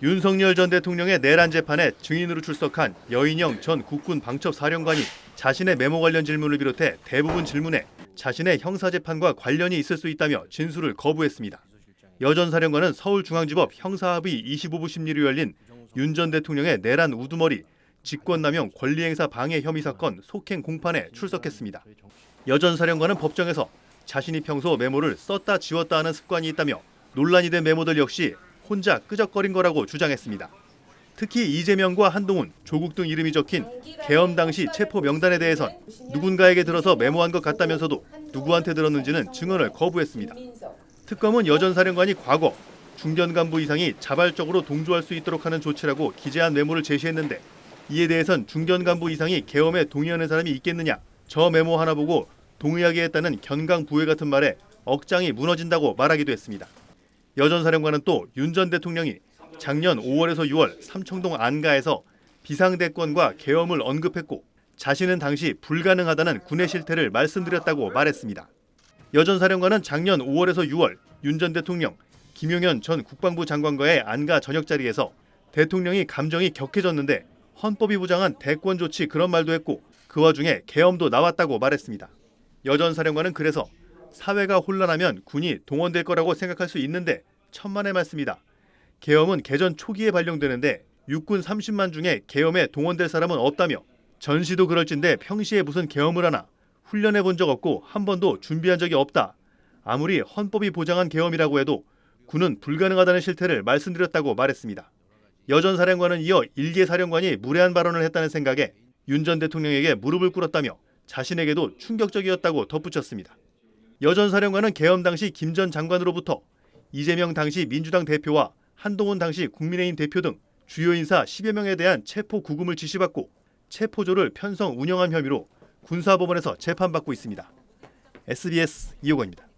윤석열 전 대통령의 내란 재판에 증인으로 출석한 여인영 전 국군 방첩사령관이 자신의 메모 관련 질문을 비롯해 대부분 질문에 자신의 형사재판과 관련이 있을 수 있다며 진술을 거부했습니다. 여 전 사령관은 서울중앙지법 형사합의 25부 심리로 열린 윤 전 대통령의 내란 우두머리, 직권남용 권리행사 방해 혐의 사건 속행 공판에 출석했습니다. 여 전 사령관은 법정에서 자신이 평소 메모를 썼다 지웠다 하는 습관이 있다며 논란이 된 메모들 역시 혼자 끄적거린 거라고 주장했습니다. 특히 이재명과 한동훈, 조국 등 이름이 적힌 계엄 당시 체포 명단에 대해선 누군가에게 들어서 메모한 것 같다면서도 누구한테 들었는지는 증언을 거부했습니다. 특검은 여 전 사령관이 과거 중견 간부 이상이 자발적으로 동조할 수 있도록 하는 조치라고 기재한 메모를 제시했는데 이에 대해선 중견 간부 이상이 계엄에 동의하는 사람이 있겠느냐, 저 메모 하나 보고 동의하게 했다는 견강부회 같은 말에 억장이 무너진다고 말하기도 했습니다. 여 전 사령관은 또 윤 전 대통령이 작년 5월에서 6월 삼청동 안가에서 비상대권과 계엄을 언급했고 자신은 당시 불가능하다는 군의 실태를 말씀드렸다고 말했습니다. 여 전 사령관은 작년 5월에서 6월 윤 전 대통령, 김용현 전 국방부 장관과의 안가 저녁 자리에서 대통령이 감정이 격해졌는데 헌법이 보장한 대권 조치 그런 말도 했고 그 와중에 계엄도 나왔다고 말했습니다. 여 전 사령관은 그래서 사회가 혼란하면 군이 동원될 거라고 생각할 수 있는데 천만의 말씀이다. 계엄은 개전 초기에 발령되는데 육군 30만 중에 계엄에 동원될 사람은 없다며 전시도 그럴진데 평시에 무슨 계엄을 하나. 훈련해 본 적 없고 한 번도 준비한 적이 없다. 아무리 헌법이 보장한 계엄이라고 해도 군은 불가능하다는 실태를 말씀드렸다고 말했습니다. 여 전 사령관은 이어 일개 사령관이 무례한 발언을 했다는 생각에 윤 전 대통령에게 무릎을 꿇었다며 자신에게도 충격적이었다고 덧붙였습니다. 여 전 사령관은 계엄 당시 김 전 장관으로부터 이재명 당시 민주당 대표와 한동훈 당시 국민의힘 대표 등 주요 인사 10여 명에 대한 체포 구금을 지시받고 체포조를 편성 운영한 혐의로 군사법원에서 재판받고 있습니다. SBS 이호건입니다.